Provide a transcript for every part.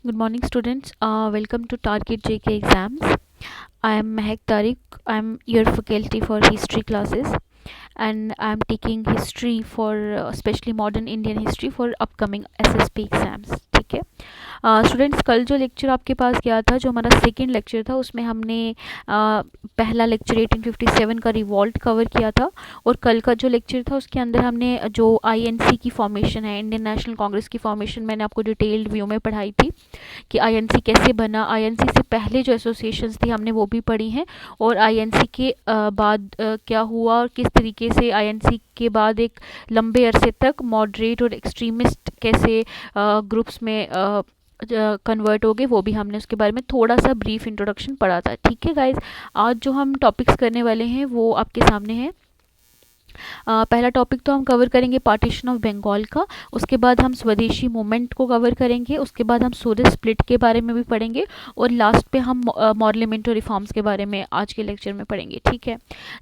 Good morning, students. Welcome to Target JK exams. I am Mehak Tariq. I am your faculty for history classes, and I am taking history for especially modern Indian history for upcoming SSP exams. ठीक है students, कल जो lecture आपके पास गया था, जो हमारा second lecture था, उसमें हमने पहला लेक्चर 1857 का रिवॉल्ट कवर किया था। और कल का जो लेक्चर था उसके अंदर हमने जो आईएनसी की फॉर्मेशन है, इंडियन नेशनल कांग्रेस की फॉर्मेशन, मैंने आपको डिटेल्ड व्यू में पढ़ाई थी कि आईएनसी कैसे बना। आईएनसी से पहले जो एसोसिएशंस थी हमने वो भी पढ़ी हैं, और आईएनसी के बाद क्या हुआ और किस तरीके से आईएनसी के बाद एक लंबे अरसे तक मॉडरेट और एक्सट्रीमिस्ट कैसे ग्रुप्स में कन्वर्ट हो गए, वो भी हमने उसके बारे में थोड़ा सा ब्रीफ इंट्रोडक्शन पढ़ा था। ठीक है गाइज, आज जो हम टॉपिक्स करने वाले हैं वो आपके सामने हैं। पहला टॉपिक तो हम कवर करेंगे पार्टीशन ऑफ बंगाल का, उसके बाद हम स्वदेशी मूवमेंट को कवर करेंगे, उसके बाद हम सूरज स्प्लिट के बारे में भी पढ़ेंगे, और लास्ट पे हम मॉडलिमेंटो रिफॉर्म्स के बारे में आज के लेक्चर में पढ़ेंगे। ठीक है,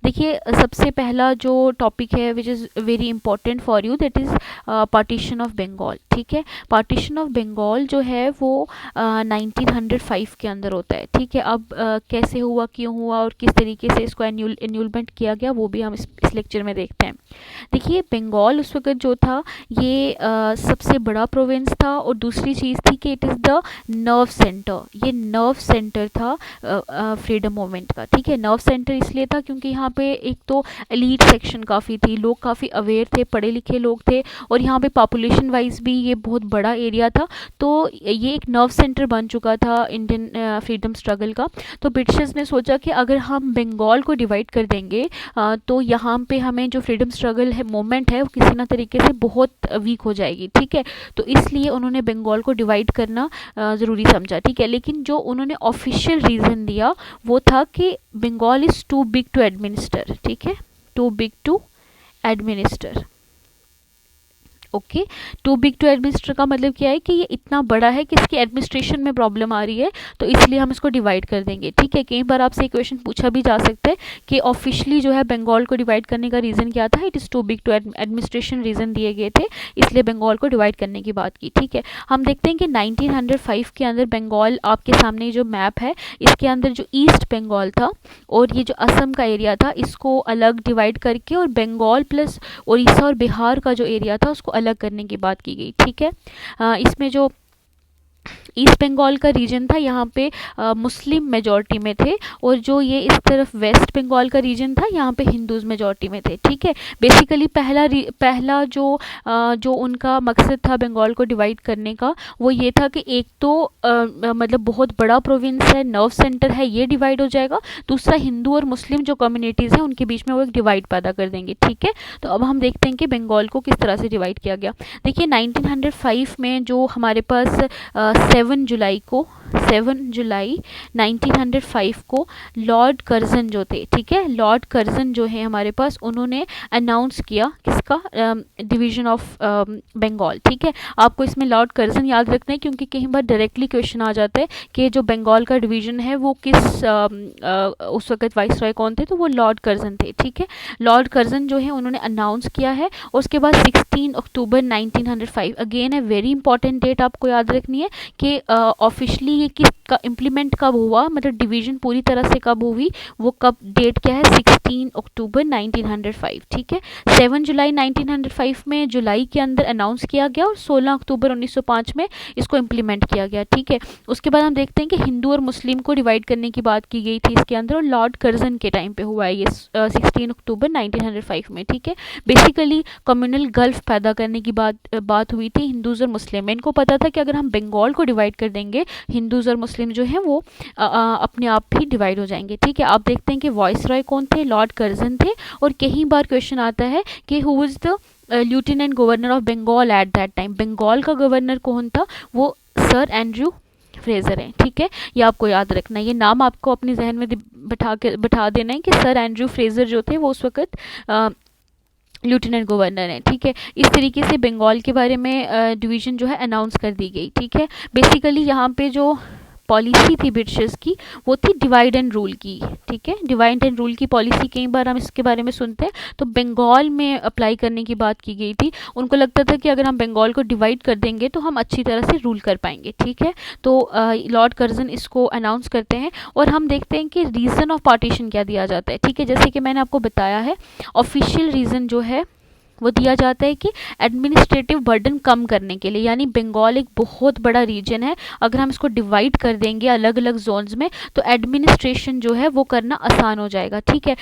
देखिए सबसे पहला जो टॉपिक है which is very important for you, that is partition of Bengal. ठीक है, पार्टीशन ऑफ बंगाल जो है वो 1905 के अंदर होता है। ठीक है, अब कैसे हुआ, क्यों हुआ और किस तरीके से इसको एन्यूलमेंट किया गया, वो भी हम इस लेक्चर में देखते हैं। देखिए बंगाल उस वक्त जो था ये सबसे बड़ा प्रोविंस था, और दूसरी चीज़ थी कि it is the nerve centre. ये नर्व सेंटर था फ्रीडम मूवमेंट का। ठीक है, नर्व सेंटर इसलिए था क्योंकि यहाँ पे एक तो एलीट सेक्शन काफ़ी थी, लोग काफ़ी अवेयर थे, पढ़े लिखे लोग थे, और यहाँ पे पॉपुलेशन वाइज भी ये बहुत बड़ा एरिया था। तो ये एक नर्व सेंटर बन चुका था इंडियन फ्रीडम स्ट्रगल का। तो ब्रिटिशर्स ने सोचा कि अगर हम बंगाल को डिवाइड कर देंगे तो यहाँ पे हमें जो फ्रीडम स्ट्रगल है, मूवमेंट है, वो किसी ना तरीके से बहुत वीक हो जाएगी। ठीक है, तो इसलिए उन्होंने बंगाल को डिवाइड करना ज़रूरी समझा। ठीक है, लेकिन जो उन्होंने ऑफिशियल रीज़न दिया वो था कि Bengal is too big to administer. ठीक है, too big to administer. Okay, too big to administer का मतलब क्या है कि ये इतना बड़ा है कि इसकी एडमिनिस्ट्रेशन में प्रॉब्लम आ रही है, तो इसलिए हम इसको डिवाइड कर देंगे। ठीक है, कई बार आपसे क्वेश्चन पूछा भी जा सकता है कि ऑफिशियली जो है बंगाल को डिवाइड करने का रीज़न क्या था। It is too big to administration reason दिए गए थे, इसलिए बंगाल को डिवाइड करने की बात की। ठीक है, हम देखते हैं कि 1905 के अंदर बंगाल, आपके सामने जो मैप है इसके अंदर जो ईस्ट बंगाल था और ये जो असम का एरिया था, इसको अलग डिवाइड करके और बंगाल प्लस उड़ीसा और बिहार का जो एरिया था उसको अलग करने की बात की गई। ठीक है, इसमें जो ईस्ट बंगाल का रीजन था यहाँ पे मुस्लिम मेजॉरिटी में थे, और जो ये इस तरफ वेस्ट बंगाल का रीजन था यहाँ पे हिंदूज मेजॉरिटी में थे। ठीक है, बेसिकली पहला जो उनका मकसद था बंगाल को डिवाइड करने का, वो ये था कि एक तो मतलब बहुत बड़ा प्रोविंस है, नर्व सेंटर है, ये डिवाइड हो जाएगा। दूसरा, हिंदू और मुस्लिम जो कम्युनिटीज़ हैं उनके बीच में वो एक डिवाइड पैदा कर देंगे। ठीक है, तो अब हम देखते हैं कि बंगाल को किस तरह से डिवाइड किया गया। देखिए 1905 में जो हमारे पास 7 जुलाई 1905 को लॉर्ड कर्जन जो थे, ठीक है, लॉर्ड कर्जन जो है हमारे पास, उन्होंने अनाउंस किया किसका, डिवीज़न ऑफ बंगाल। ठीक है, आपको इसमें लॉर्ड कर्जन याद रखना है क्योंकि कई बार डायरेक्टली क्वेश्चन आ जाता है कि जो बंगाल का डिवीज़न है वो किस उस वक्त वाइसरॉय कौन थे, तो वो लॉर्ड कर्जन थे। ठीक है, लॉर्ड कर्जन जो है उन्होंने अनाउंस किया है। और उसके बाद 16 अक्टूबर 1905, अगेन है वेरी इंपॉर्टेंट डेट आपको याद रखनी है कि ऑफिशियली ये किस का इम्प्लीमेंट कब हुआ, मतलब डिवीज़न पूरी तरह से कब हुई, वो कब, डेट क्या है, 16 अक्टूबर 1905। ठीक है, 7 जुलाई 1905 में जुलाई के अंदर अनाउंस किया गया और 16 अक्टूबर 1905 में इसको इम्प्लीमेंट किया गया। ठीक है, उसके बाद हम देखते हैं कि हिंदू और मुस्लिम को डिवाइड करने की बात की गई थी इसके अंदर, और लॉर्ड कर्जन के टाइम पे हुआ है ये 16 अक्टूबर 1905 में। ठीक है, बेसिकली कम्युनल गल्फ पैदा करने की बात हुई थी हिंदूज़ और मुस्लिम में। इनको पता था कि अगर हम बंगाल को डिवाइड कर देंगे, हिंदूज़ और मुस्लिम जो हैं वो अपने आप ही डिवाइड हो जाएंगे। ठीक है, आप देखते हैं कि वाइसरॉय कौन थे, लॉर्ड कर्जन थे। और कई बार क्वेश्चन आता है कि who is the lieutenant governor of Bengal at that time, Bengal का गवर्नर कौन था, वो सर एंड्रयू फ्रेजर हैं। ठीक है, ये आपको याद रखना है, ये नाम आपको अपने जहन में बैठा देना है कि सर एंड्रयू फ्रेजर जो थे वो उस वक्त लेफ्टिनेंट गवर्नर है। ठीक है, इस तरीके से बंगाल के बारे में डिवीज़न जो है अनाउंस कर दी गई। ठीक है, बेसिकली यहाँ पे जो पॉलिसी थी ब्रिटिशर्स की वो थी डिवाइड एंड रूल की। ठीक है, डिवाइड एंड रूल की पॉलिसी कई बार हम इसके बारे में सुनते हैं, तो बंगाल में अप्लाई करने की बात की गई थी। उनको लगता था कि अगर हम बंगाल को डिवाइड कर देंगे तो हम अच्छी तरह से रूल कर पाएंगे। ठीक है, तो लॉर्ड कर्जन इसको अनाउंस करते हैं और हम देखते हैं कि रीज़न ऑफ पार्टीशन क्या दिया जाता है। ठीक है, जैसे कि मैंने आपको बताया है, ऑफिशियल रीज़न जो है वो दिया जाता है कि एडमिनिस्ट्रेटिव बर्डन कम करने के लिए, यानी बंगाल एक बहुत बड़ा रीजन है, अगर हम इसको डिवाइड कर देंगे अलग अलग जोन्स में तो एडमिनिस्ट्रेशन जो है वो करना आसान हो जाएगा। ठीक है,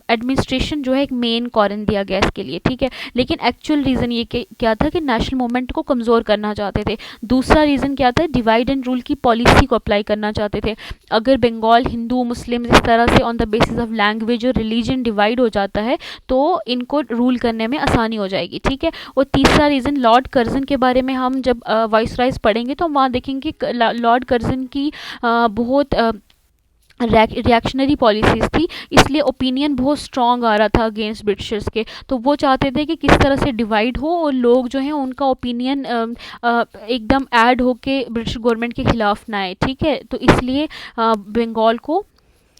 एडमिनिस्ट्रेशन जो है एक मेन कारण दिया गया इसके लिए। ठीक है, लेकिन एक्चुअल रीज़न ये क्या था कि नेशनल मूवमेंट को कमज़ोर करना चाहते थे। दूसरा रीज़न क्या था, डिवाइड एंड रूल की पॉलिसी को अप्लाई करना चाहते थे। अगर बंगाल हिंदू मुस्लिम इस तरह से on the basis of language और रिलीजन डिवाइड हो जाता है तो इनको रूल करने में आसानी हो जाएगी। ठीक है, और तीसरा रीज़न लॉर्ड कर्जन के बारे में हम जब वाइसरायज पढ़ेंगे तो वहाँ देखेंगे कि लॉर्ड कर्जन की बहुत रिएक्शनरी पॉलिसीज़ थी, इसलिए ओपिनियन बहुत स्ट्रॉन्ग आ रहा था अगेंस्ट ब्रिटिशर्स के। तो वो चाहते थे कि किस तरह से डिवाइड हो और लोग जो हैं उनका ओपिनियन एकदम ऐड होके ब्रिटिश गवर्नमेंट के ख़िलाफ़ ना आए। ठीक है, तो इसलिए बंगाल को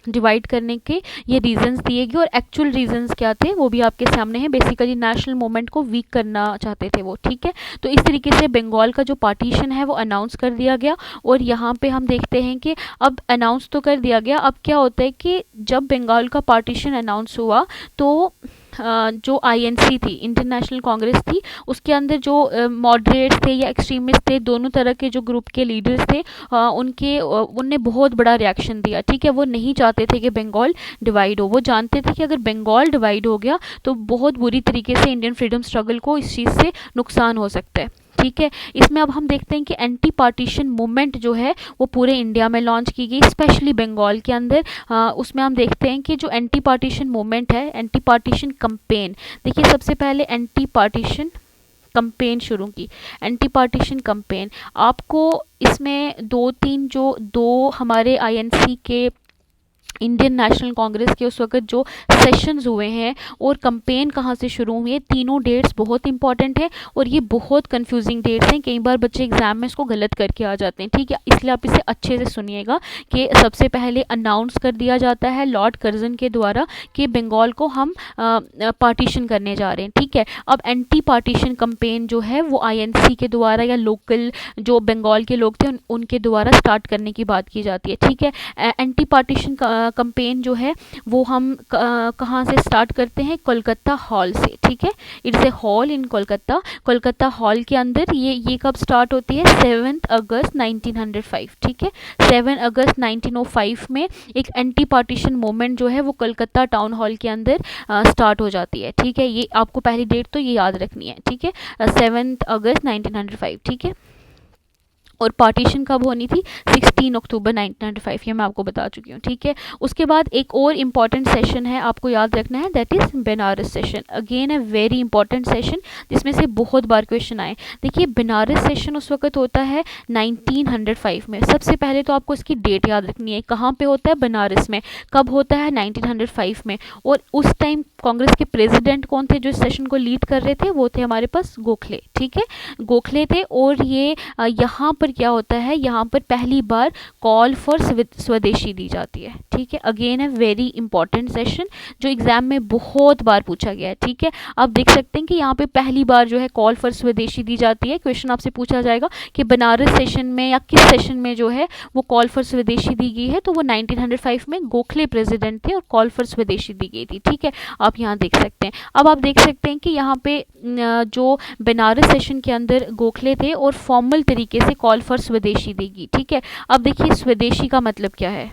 डिवाइड करने के ये रीजंस दिए गए और एक्चुअल रीजंस क्या थे वो भी आपके सामने है। बेसिकली नेशनल मूवमेंट को वीक करना चाहते थे वो। ठीक है, तो इस तरीके से बंगाल का जो पार्टीशन है वो अनाउंस कर दिया गया और यहाँ पे हम देखते हैं कि अब अनाउंस तो कर दिया गया, अब क्या होता है कि जब बंगाल का पार्टीशन अनाउंस हुआ तो जो आईएनसी थी, इंडियन नेशनल कांग्रेस थी, उसके अंदर जो मॉडरेट्स थे या एक्सट्रीमिस्ट थे, दोनों तरह के जो ग्रुप के लीडर्स थे उनने बहुत बड़ा रिएक्शन दिया। ठीक है, वो नहीं चाहते थे कि बंगाल डिवाइड हो। वो जानते थे कि अगर बंगाल डिवाइड हो गया तो बहुत बुरी तरीके से इंडियन फ्रीडम स्ट्रगल को इस चीज़ से नुकसान हो सकता है। ठीक है, इसमें अब हम देखते हैं कि एंटी पार्टीशन मूवमेंट जो है वो पूरे इंडिया में लॉन्च की गई, स्पेशली बंगाल के अंदर। उसमें हम देखते हैं कि जो एंटी पार्टीशन मूवमेंट है, एंटी पार्टीशन कंपेन, देखिए सबसे पहले एंटी पार्टीशन कंपेन शुरू की। एंटी पार्टीशन कंपेन आपको इसमें दो हमारे आईएनसी के, इंडियन नेशनल कांग्रेस के उस वक्त जो सेशंस हुए हैं और कंपेन कहाँ से शुरू हुई है, तीनों डेट्स बहुत इंपॉर्टेंट है और ये बहुत कंफ्यूजिंग डेट्स हैं। कई बार बच्चे एग्जाम में इसको गलत करके आ जाते हैं। ठीक है, इसलिए आप इसे अच्छे से सुनिएगा कि सबसे पहले अनाउंस कर दिया जाता है लॉर्ड कर्जन के द्वारा कि बंगाल को हम पार्टीशन करने जा रहे हैं। ठीक है, अब एंटी पार्टीशन कंपेन जो है वो आईएनसी के द्वारा या लोकल जो बंगाल के लोग थे उनके द्वारा स्टार्ट करने की बात की जाती है। ठीक है, एंटी पार्टीशन कंपेन जो है वो हम कहाँ से स्टार्ट करते हैं, कोलकाता हॉल से। ठीक है, it's a hall in Kolkata. Kolkata hall के अंदर ये कब स्टार्ट होती है, 7 अगस्त 1905। ठीक है, 7 अगस्त 1905 में एक एंटी पार्टीशन मूवमेंट जो है वो कोलकाता टाउन हॉल के अंदर स्टार्ट हो जाती है। ठीक है, ये आपको पहली डेट तो ये याद रखनी है। ठीक है, 7 अगस्त 1905। ठीक है, और पार्टीशन कब होनी थी, 16 अक्टूबर 1995, ये मैं आपको बता चुकी हूँ। ठीक है, उसके बाद एक और इम्पॉर्टेंट सेशन है आपको याद रखना है, that is Banaras session. Again A very important session जिसमें से बहुत बार क्वेश्चन आए। देखिए बनारस सेशन उस वक्त होता है 1905 में। सबसे पहले तो आपको इसकी डेट याद रखनी है, कहाँ पे होता है, बनारस में। कब होता है, 1905 में। और उस टाइम कांग्रेस के प्रेसिडेंट कौन थे जो इस सेशन को लीड कर रहे थे, वो थे हमारे पास गोखले। ठीक है, गोखले थे। और ये यहाँ पर क्या होता है, यहाँ पर पहली बार कॉल फॉर स्वदेशी दी जाती है। ठीक है, अगेन है वेरी इंपॉर्टेंट सेशन जो एग्जाम में बहुत बार पूछा गया है। ठीक है, आप देख सकते हैं कि यहाँ पे पहली बार जो है कॉल फॉर स्वदेशी दी जाती है। क्वेश्चन आपसे पूछा जाएगा कि बनारस सेशन में या किस सेशन में जो है वो कॉल फॉर स्वदेशी दी गई है, तो वो 1905 में गोखले प्रेसिडेंट थे और कॉल फॉर स्वदेशी दी गई थी। ठीक है, आप यहाँ देख सकते हैं। अब आप देख सकते हैं कि यहाँ पे जो बनारस सेशन के अंदर गोखले थे और फॉर्मल तरीके से कॉल फॉर स्वदेशी देगी। ठीक है, अब देखिए स्वदेशी का मतलब क्या है।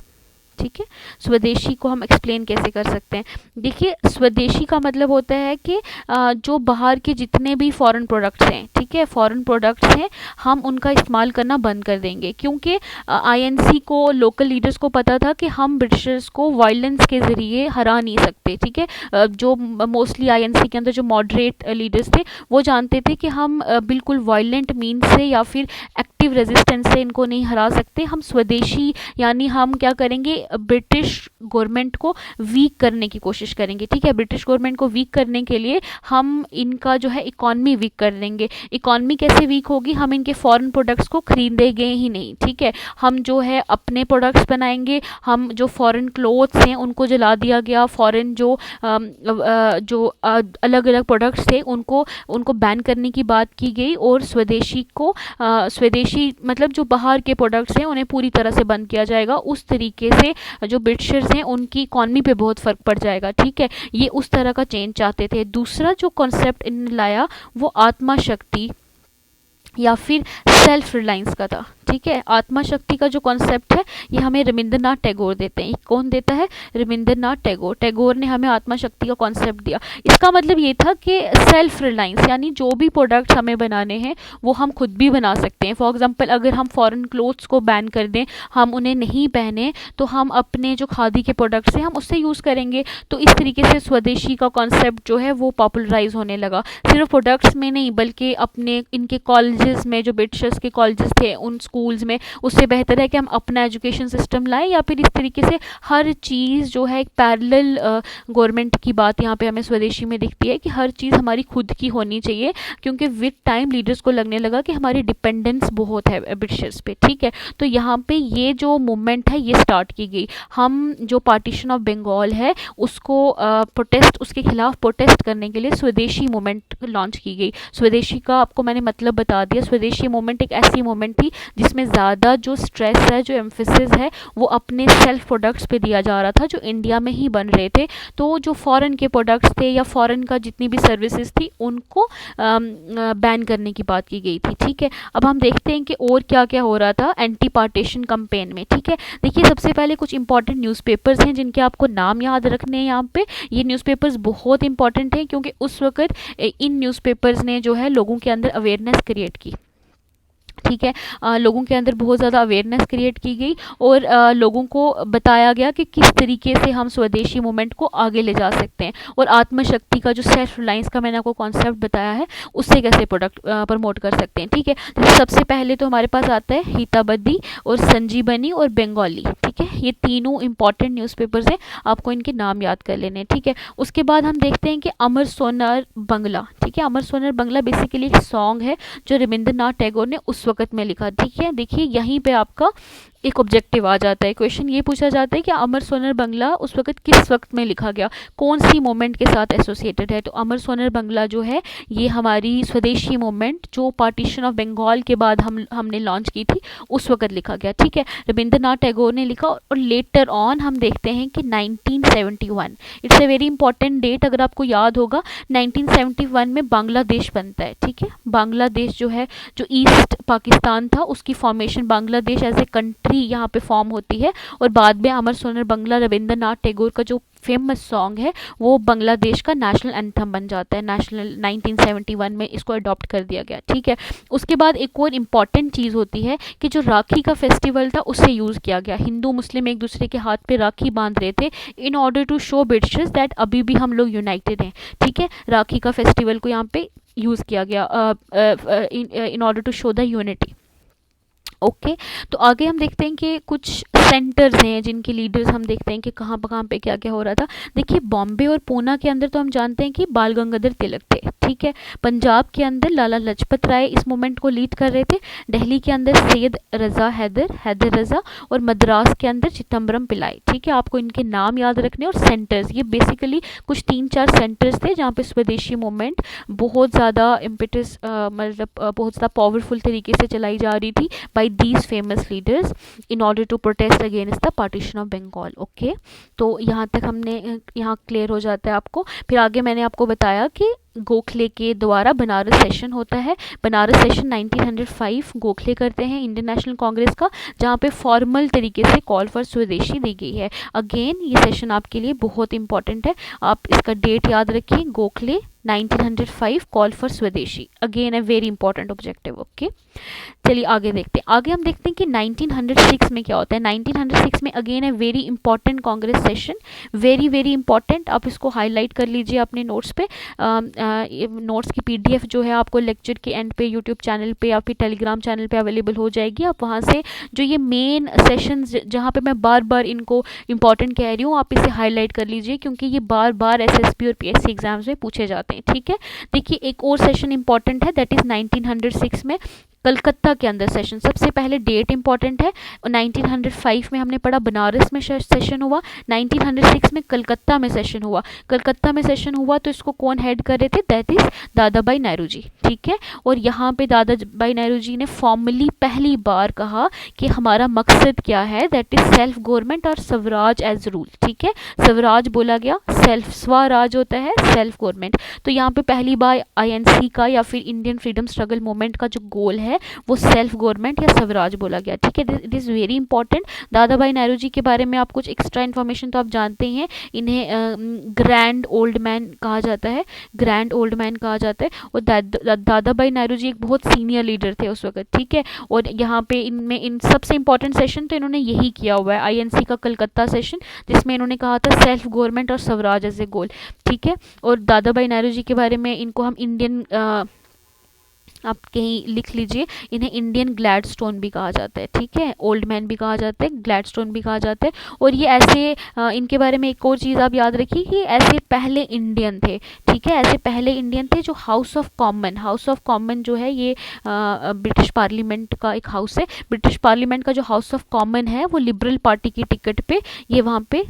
ठीक है, स्वदेशी को हम एक्सप्लेन कैसे कर सकते हैं। देखिए स्वदेशी का मतलब होता है कि जो बाहर के जितने भी फॉरेन प्रोडक्ट्स हैं, ठीक है, फॉरेन प्रोडक्ट्स हैं, हम उनका इस्तेमाल करना बंद कर देंगे। क्योंकि आईएनसी को, लोकल लीडर्स को पता था कि हम ब्रिटिशर्स को वायलेंस के ज़रिए हरा नहीं सकते। ठीक है, जो मोस्टली आईएनसी के अंदर जो मॉडरेट लीडर्स थे वो जानते थे कि हम बिल्कुल वायलेंट मीन से या फिर एक्टिव रेजिस्टेंस से इनको नहीं हरा सकते। हम स्वदेशी यानी हम क्या करेंगे, ब्रिटिश गवर्नमेंट को वीक करने की कोशिश करेंगे। ठीक है, ब्रिटिश गवर्नमेंट को वीक करने के लिए हम इनका जो है इकॉनमी वीक कर देंगे। इकॉनमी कैसे वीक होगी, हम इनके फॉरेन प्रोडक्ट्स को खरीदेंगे ही नहीं। ठीक है, हम जो है अपने प्रोडक्ट्स बनाएंगे। हम जो फॉरेन क्लोथ्स हैं उनको जला दिया गया, फॉरेन जो अलग अलग प्रोडक्ट्स थे उनको उनको बैन करने की बात की गई, और स्वदेशी को स्वदेशी मतलब जो बाहर के प्रोडक्ट्स हैं उन्हें पूरी तरह से बंद किया जाएगा। उस तरीके से जो ब्रिटिशर्स हैं उनकी इकॉनमी पे बहुत फ़र्क पड़ जाएगा। ठीक है, ये उस तरह का चेंज चाहते थे। दूसरा जो कॉन्सेप्ट इन्होंने लाया वो आत्मा शक्ति या फिर सेल्फ रिलायंस का था। ठीक है, आत्मा शक्ति का जो कॉन्सेप्ट है ये हमें रविंद्रनाथ टैगोर देते हैं। कौन देता है, रविंद्रनाथ टैगोर। टैगोर ने हमें आत्मा शक्ति का कॉन्सेप्ट दिया। इसका मतलब ये था कि सेल्फ रिलायंस यानी जो भी प्रोडक्ट्स हमें बनाने हैं वो हम खुद भी बना सकते हैं। फॉर एग्जांपल अगर हम फॉरेन क्लोथ्स को बैन कर दें, हम उन्हें नहीं पहने, तो हम अपने जो खादी के प्रोडक्ट्स हैं हम उससे यूज़ करेंगे। तो इस तरीके से स्वदेशी का कॉन्सेप्ट जो है वो पॉपुलराइज होने लगा, सिर्फ प्रोडक्ट्स में नहीं बल्कि अपने इनके कॉलेजेस में, जो ब्रिटिशर्स के कॉलेजेस थे उन स्कूल्स में। उससे बेहतर है कि हम अपना एजुकेशन सिस्टम लाएं, या फिर इस तरीके से हर चीज़ जो है एक पैरेलल गवर्नमेंट की बात यहाँ पे हमें स्वदेशी में दिखती है कि हर चीज़ हमारी खुद की होनी चाहिए, क्योंकि विद टाइम लीडर्स को लगने लगा कि हमारी डिपेंडेंस बहुत है ब्रिटिशर्स पे। ठीक है, तो यहाँ पे ये जो मूवमेंट है ये स्टार्ट की गई। हम जो पार्टीशन ऑफ बंगाल है उसको उसके खिलाफ प्रोटेस्ट करने के लिए स्वदेशी मूवमेंट लॉन्च की गई। स्वदेशी का आपको मैंने मतलब बता दिया। स्वदेशी मूवमेंट एक ऐसी मूवमेंट थी जिसमें ज़्यादा जो स्ट्रेस है, जो एम्फेसिस है वो अपने सेल्फ प्रोडक्ट्स पे दिया जा रहा था जो इंडिया में ही बन रहे थे। तो जो फॉरेन के प्रोडक्ट्स थे या फॉरेन का जितनी भी सर्विसेज थी उनको बैन करने की बात की गई थी। ठीक है, अब हम देखते हैं कि और क्या क्या हो रहा था एंटी पार्टीशन कैंपेन में। ठीक है, देखिए सबसे पहले कुछ इंपॉर्टेंट न्यूज़पेपर्स हैं जिनके आपको नाम याद रखने हैं यहाँ पे। ये न्यूज़पेपर्स बहुत इंपॉर्टेंट हैं क्योंकि उस वक्त इन न्यूज़पेपर्स ने जो है लोगों के अंदर अवेयरनेस क्रिएट की। ठीक है, लोगों के अंदर बहुत ज़्यादा अवेयरनेस क्रिएट की गई और लोगों को बताया गया कि किस तरीके से हम स्वदेशी मूवमेंट को आगे ले जा सकते हैं, और आत्मशक्ति का जो सेल्फ रिलायंस का मैंने आपको कॉन्सेप्ट बताया है उससे कैसे प्रोडक्ट प्रमोट कर सकते हैं। ठीक है, जैसे सबसे पहले तो हमारे पास आता है हिताबद्दी और संजीवनी और बंगाली। ठीक है, ये तीनों इंपॉर्टेंट न्यूज़पेपर्स हैं, आपको इनके नाम याद कर लेने हैं। ठीक है, उसके बाद हम देखते हैं कि अमर सोनार बंगला। ठीक है, अमर सोनार बंगला बेसिकली एक सॉन्ग है जो रविंद्रनाथ टैगोर ने उस वक्त में लिखा। ठीक है, देखिए यहीं पे आपका एक ऑब्जेक्टिव आ जाता है, क्वेश्चन ये पूछा जाता है कि अमर सोनार बंगला उस वक्त किस वक्त में लिखा गया, कौन सी मूवमेंट के साथ एसोसिएटेड है। तो अमर सोनार बंगला जो है ये हमारी स्वदेशी मूवमेंट जो पार्टीशन ऑफ बंगाल के बाद हमने लॉन्च की थी उस वक्त लिखा गया। ठीक है, रविंद्रनाथ टैगोर ने लिखा, और लेटर ऑन हम देखते हैं कि 1971 it's a very important date. अगर आपको याद होगा 1971 में बांग्लादेश बनता है। ठीक है, बांग्लादेश जो है, जो ईस्ट पाकिस्तान था उसकी formation Bangladesh as a country यहाँ पे फॉर्म होती है, और बाद में अमर सोनार बंगला रविंद्रनाथ टैगोर का जो फेमस सॉन्ग है वो बांग्लादेश का नेशनल एंथम बन जाता है। नेशनल 1971 में इसको अडॉप्ट कर दिया गया। ठीक है, उसके बाद एक और इम्पॉर्टेंट चीज़ होती है कि जो राखी का फेस्टिवल था उसे यूज़ किया गया। हिंदू मुस्लिम एक दूसरे के हाथ पे राखी बांध रहे थे in order to show Britishers that अभी भी हम लोग यूनाइटेड हैं। ठीक है, राखी का फेस्टिवल को यहाँ पे यूज़ किया गया in order to show the unity. Okay, तो आगे हम देखते हैं कि कुछ सेंटर्स हैं जिनके लीडर्स हम देखते हैं कि कहाँ पे क्या क्या हो रहा था। देखिए बॉम्बे और पूना के अंदर तो हम जानते हैं कि बाल गंगाधर तिलक थे। ठीक है, पंजाब के अंदर लाला लाजपत राय इस मूवमेंट को लीड कर रहे थे। दिल्ली के अंदर सैयद रज़ा हैदर रज़ा, और मद्रास के अंदर चिदम्बरम पिल्लाई। ठीक है, आपको इनके नाम याद रखने। और सेंटर्स, ये बेसिकली कुछ 3-4 सेंटर्स थे जहाँ पे स्वदेशी मूवमेंट बहुत ज़्यादा इम्पेटस मतलब बहुत ज़्यादा पावरफुल तरीके से चलाई जा रही थी by these famous leaders in order to protest against the partition of Bengal. Okay, तो यहाँ तक हमने यहाँ क्लियर हो जाता है आपको। फिर आगे मैंने आपको बताया कि गोखले के द्वारा बनारस सेशन होता है। बनारस सेशन 1905 गोखले करते हैं इंडियन नेशनल कांग्रेस का, जहाँ पे फॉर्मल तरीके से कॉल फॉर स्वदेशी दी गई है। अगेन ये सेशन आपके लिए बहुत इंपॉर्टेंट है, आप इसका डेट याद रखिए। गोखले 1905 कॉल फॉर स्वदेशी, again a very important objective. Okay, चलिए आगे देखते हैं। आगे हम देखते हैं कि 1906 में क्या होता है। 1906 में अगेन है very important Congress session, very very important. आप इसको हाईलाइट कर लीजिए अपने नोट्स पे। नोट्स की पीडीएफ जो है आपको लेक्चर के एंड पे यूट्यूब चैनल पे या फिर टेलीग्राम चैनल पे अवेलेबल हो जाएगी। आप वहाँ से जो ये मेन सेशन जहाँ पे मैं बार बार इनको इंपॉर्टेंट कह रही हूँ, आप इसे हाईलाइट कर लीजिए, क्योंकि ये बार बार एसएसपी और पीएससी एग्जाम्स में पूछे जाते हैं। ठीक है, देखिए एक और सेशन इंपॉर्टेंट है, दैट इज 1906 में कलकत्ता के अंदर सेशन। सबसे पहले डेट इंपॉर्टेंट है। 1905 में हमने पढ़ा बनारस में सेशन हुआ, 1906 में कलकत्ता में सेशन हुआ। कलकत्ता में सेशन हुआ तो इसको कौन हेड कर रहे थे, दैट इज दादा भाई नेहरू जी। ठीक है, और यहाँ पे दादा भाई नेहरू जी ने फॉर्मली पहली बार कहा कि हमारा मकसद क्या है, दैट इज सेल्फ गवर्नमेंट और स्वराज एज रूल। ठीक है, स्वराज बोला गया, सेल्फ स्वराज होता है सेल्फ गवर्नमेंट। तो यहाँ पे पहली बार आईएनसी का या फिर इंडियन फ्रीडम स्ट्रगल मूवमेंट का जो गोल है वो सेल्फ गवर्नमेंट या स्वराज बोला गया। ठीक है, इट इज़ वेरी इंपॉर्टेंट। दादा भाई नेहरू जी के बारे में आप कुछ एक्स्ट्रा इन्फॉर्मेशन तो आप जानते ही हैं। इन्हें ग्रैंड ओल्ड मैन कहा जाता है, ग्रैंड ओल्ड मैन कहा जाता है। और दादा भाई नेहरू जी एक बहुत सीनियर लीडर थे उस वक्त। ठीक है, और यहाँ पे इनमें इन सबसे इंपॉर्टेंट सेशन तो इन्होंने यही किया हुआ है, आईएनसी का कलकत्ता सेशन, जिसमें इन्होंने कहा था सेल्फ गवर्नमेंट और स्वराज एज ए गोल। ठीक है, और दादा भाई नेहरू जी के बारे में इनको हम इंडियन आप कहीं लिख लीजिए, इन्हें इंडियन ग्लैडस्टोन भी कहा जाता है। ठीक है, ओल्ड मैन भी कहा जाता है, ग्लैडस्टोन भी कहा जाता है। और ये ऐसे इनके बारे में एक और चीज़ आप याद रखिए कि ऐसे पहले इंडियन थे। ठीक है, ऐसे पहले इंडियन थे जो हाउस ऑफ कॉमन जो है ये ब्रिटिश पार्लियामेंट का एक हाउस है। ब्रिटिश पार्लियामेंट का जो हाउस ऑफ कॉमन है वो लिबरल पार्टी की टिकट पे ये वहाँ पे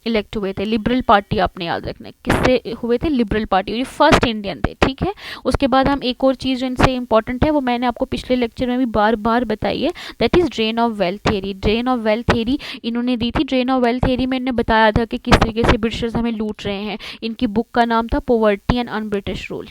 इलेक्ट हुए थे। लिबरल पार्टी आपने याद रखना है, किससे हुए थे, लिबरल पार्टी, ये फर्स्ट इंडियन थे। ठीक है, उसके बाद हम एक और चीज़ जो इनसे इंपॉर्टेंट है वो मैंने आपको पिछले लेक्चर में भी बार बार बताई है, that is drain of wealth theory. Drain of wealth theory इन्होंने दी थी। ड्रेन ऑफ वेल्थ थेरी में इन्होंने बताया था कि किस तरीके से ब्रिटिशर्स हमें लूट रहे हैं। इनकी बुक का नाम था poverty and un British rule,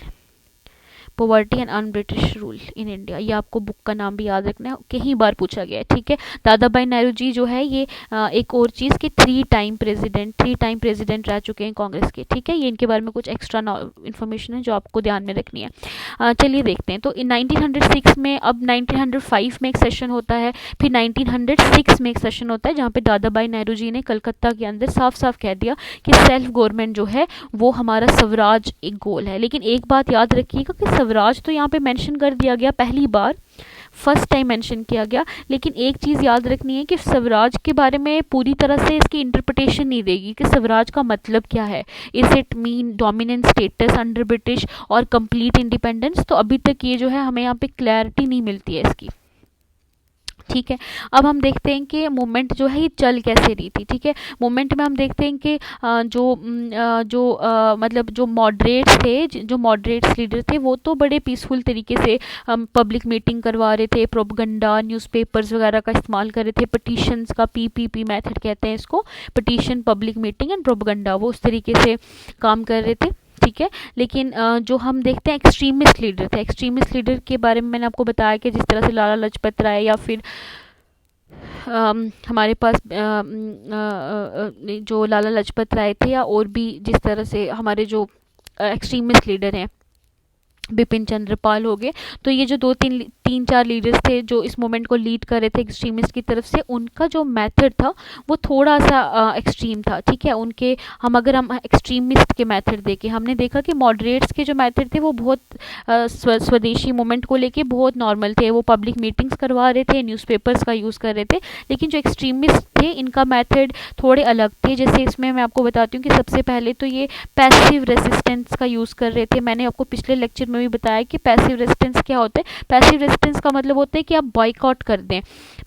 poverty and un British rule in India. ये आपको बुक का नाम भी याद रखना है, कई बार पूछा गया है। ठीक है, दादा भाई नेहरू जी जो है ये एक और चीज़ कि थ्री टाइम प्रेसिडेंट रह चुके हैं कांग्रेस के। ठीक है, ये इनके बारे में कुछ एक्स्ट्रा इन्फॉर्मेशन है जो आपको ध्यान में रखनी है। चलिए देखते हैं। तो 1906 में, अब 1905 में एक सेशन होता है, फिर 1906 में एक सेशन होता है जहाँ पे दादा भाई नेहरू जी ने कलकत्ता के अंदर साफ साफ कह दिया कि सेल्फ गवर्नमेंट जो है वो हमारा स्वराज एक गोल है। लेकिन एक बात याद रखिएगा कि स्वराज तो यहाँ पे मेंशन कर दिया गया पहली बार, फर्स्ट टाइम मेंशन किया गया, लेकिन एक चीज़ याद रखनी है कि स्वराज के बारे में पूरी तरह से इसकी इंटरप्रिटेशन नहीं देगी कि स्वराज का मतलब क्या है। Is it mean dominant status under British और कंप्लीट इंडिपेंडेंस। तो अभी तक ये जो है हमें यहाँ पे क्लैरिटी नहीं मिलती है इसकी। ठीक है, अब हम देखते हैं कि मूवमेंट जो है ये चल कैसे रही थी। ठीक है, मूवमेंट में हम देखते हैं कि मतलब जो मॉडरेट्स थे, जो मॉडरेट्स लीडर थे वो तो बड़े पीसफुल तरीके से पब्लिक मीटिंग करवा रहे थे, प्रोपगंडा न्यूज़पेपर्स वगैरह का इस्तेमाल कर रहे थे, पटिशन्स का पीपीपी मेथड कहते हैं इसको, petition public meeting and propaganda, वो उस तरीके से काम कर रहे थे। ठीक है, लेकिन जो हम देखते हैं एक्सट्रीमिस्ट लीडर थे, एक्सट्रीमिस्ट लीडर के बारे में मैंने आपको बताया कि जिस तरह से लाला लाजपत राय या फिर हमारे पास जो लाला लाजपत राय थे, या और भी जिस तरह से हमारे जो एक्सट्रीमिस्ट लीडर हैं बिपिन चंद्र पाल हो गए। तो ये जो तीन चार लीडर्स थे जो इस मूवमेंट को लीड कर रहे थे एक्सट्रीमिस्ट की तरफ से, उनका जो मेथड था वो थोड़ा सा एक्सट्रीम था। ठीक है, उनके अगर हम एक्सट्रीमिस्ट के मेथड देखें, हमने देखा कि मॉडरेट्स के जो मेथड थे वो बहुत स्वदेशी मूवमेंट को लेके बहुत नॉर्मल थे, वो पब्लिक मीटिंग्स करवा रहे थे, न्यूज़पेपर्स का यूज़ कर रहे थे। लेकिन जो एक्सट्रीमिस्ट थे इनका मेथड थोड़े अलग थे। जैसे इसमें मैं आपको बताती हूँ कि सबसे पहले तो ये पैसिव रेसिस्टेंस का यूज़ कर रहे थे। मैंने आपको पिछले लेक्चर में भी बताया कि पैसिव रेजिस्टेंस क्या होता है। पैसिव रेजिस्टेंस का मतलब होता है कि आप बॉयकॉट कर दें।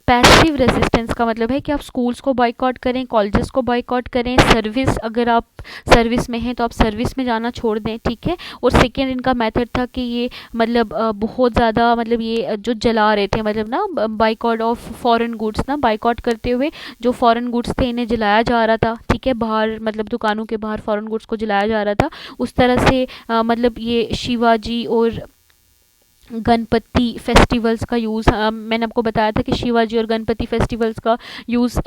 पैसिव रेजिस्टेंस का मतलब है कि आप स्कूल्स को बॉयकॉट करें, कॉलेजेस को बॉयकॉट करें, सर्विस, अगर आप सर्विस में हैं तो आप सर्विस में जाना छोड़ दें। ठीक है, और सेकेंड इनका मेथड था कि ये मतलब बहुत ज़्यादा मतलब ये जो जला रहे थे, मतलब ना बाइकॉट ऑफ फॉरेन गुड्स, ना बाइकॉट करते हुए जो फॉरेन गुड्स थे इन्हें जलाया जा रहा था। ठीक है, बाहर मतलब दुकानों के बाहर फॉरेन गुड्स को जलाया जा रहा था। उस तरह से मतलब ये शिवाजी और गणपति फेस्टिवल्स का यूज़, मैंने आपको बताया था कि शिवाजी और गणपति फेस्टिवल्स का यूज़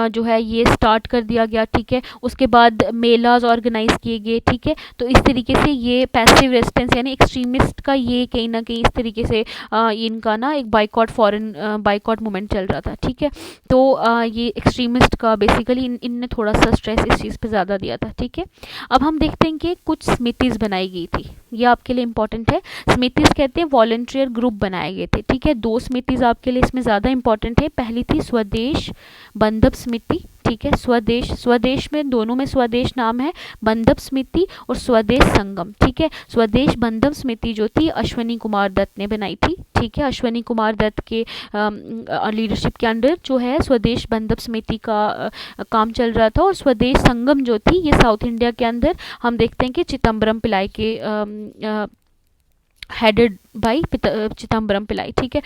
जो है ये स्टार्ट कर दिया गया, ठीक है। उसके बाद मेलाज ऑर्गेनाइज किए गए, ठीक है। तो इस तरीके से ये पैसिव रेजिस्टेंस यानी एक्सट्रीमिस्ट का ये कहीं ना कहीं इस तरीके से इनका ना एक बाइकॉट, फॉरेन बाइकॉट मूवमेंट चल रहा था, ठीक है। तो ये एक्सट्रीमिस्ट का बेसिकली इनने थोड़ा सा स्ट्रेस इस चीज़ पे ज़्यादा दिया था, ठीक है। अब हम देखते हैं कि कुछ समितिज़ बनाई गई थी, ये आपके लिए इंपॉर्टेंट है। समितिस कहते हैं वॉलंटियर ग्रुप बनाए गए थे, ठीक है। दो समितिज आपके लिए इसमें ज़्यादा इंपॉर्टेंट है। पहली थी स्वदेश बंधप समिति, ठीक है। स्वदेश, स्वदेश में दोनों में स्वदेश नाम है, बंधप समिति और स्वदेश संगम, ठीक है। स्वदेश बंधप समिति जो थी अश्वनी कुमार दत्त ने बनाई थी, ठीक है। अश्वनी कुमार दत्त के लीडरशिप के अंडर जो है स्वदेश बंधप समिति का काम चल रहा था। और स्वदेश संगम जो थी ये साउथ इंडिया के अंदर हम देखते हैं कि चिदम्बरम पिल्लाई के हेडेड बाई चिदम्बरम पिल्लाई, ठीक है।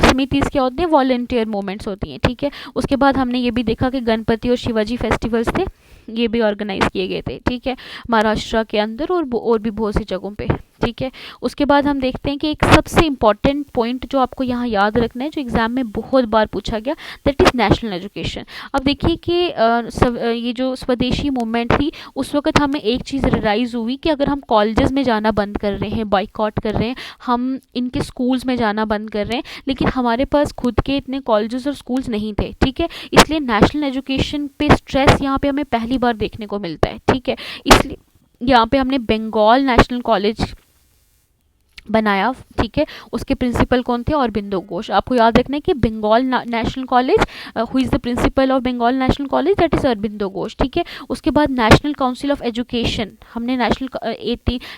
समितिस क्या होते हैं, वॉलंटियर मूवमेंट्स होती हैं, ठीक है। उसके बाद हमने ये भी देखा कि गणपति और शिवाजी फेस्टिवल्स थे, ये भी ऑर्गेनाइज किए गए थे, ठीक है, महाराष्ट्र के अंदर और भी बहुत सी जगहों पे, ठीक है। उसके बाद हम देखते हैं कि एक सबसे इम्पॉर्टेंट पॉइंट जो आपको यहाँ याद रखना है, जो एग्जाम में बहुत बार पूछा गया, दैट इज़ नेशनल एजुकेशन। अब देखिए कि ये जो स्वदेशी मूवमेंट थी उस वक्त हमें एक चीज़ रियलाइज़ हुई कि अगर हम कॉलेजेस में जाना बंद कर रहे हैं, बाइकआउट कर रहे हैं, हम इनके स्कूल्स में जाना बंद कर रहे हैं, लेकिन हमारे पास खुद के इतने कॉलेजेस और स्कूल्स नहीं थे, ठीक है। इसलिए नेशनल एजुकेशन पे स्ट्रेस यहाँ पे हमें पहली बार देखने को मिलता है, ठीक है। इसलिए यहाँ पे हमने बंगाल नेशनल कॉलेज बनाया, ठीक है। उसके प्रिंसिपल कौन थे, अरबिंदो घोष। आपको याद रखना है कि Bengal national College, who is the principal of Bengal national College, that is Aurobindo Ghosh, ठीक है। उसके बाद नेशनल काउंसिल ऑफ एजुकेशन, हमने नेशनल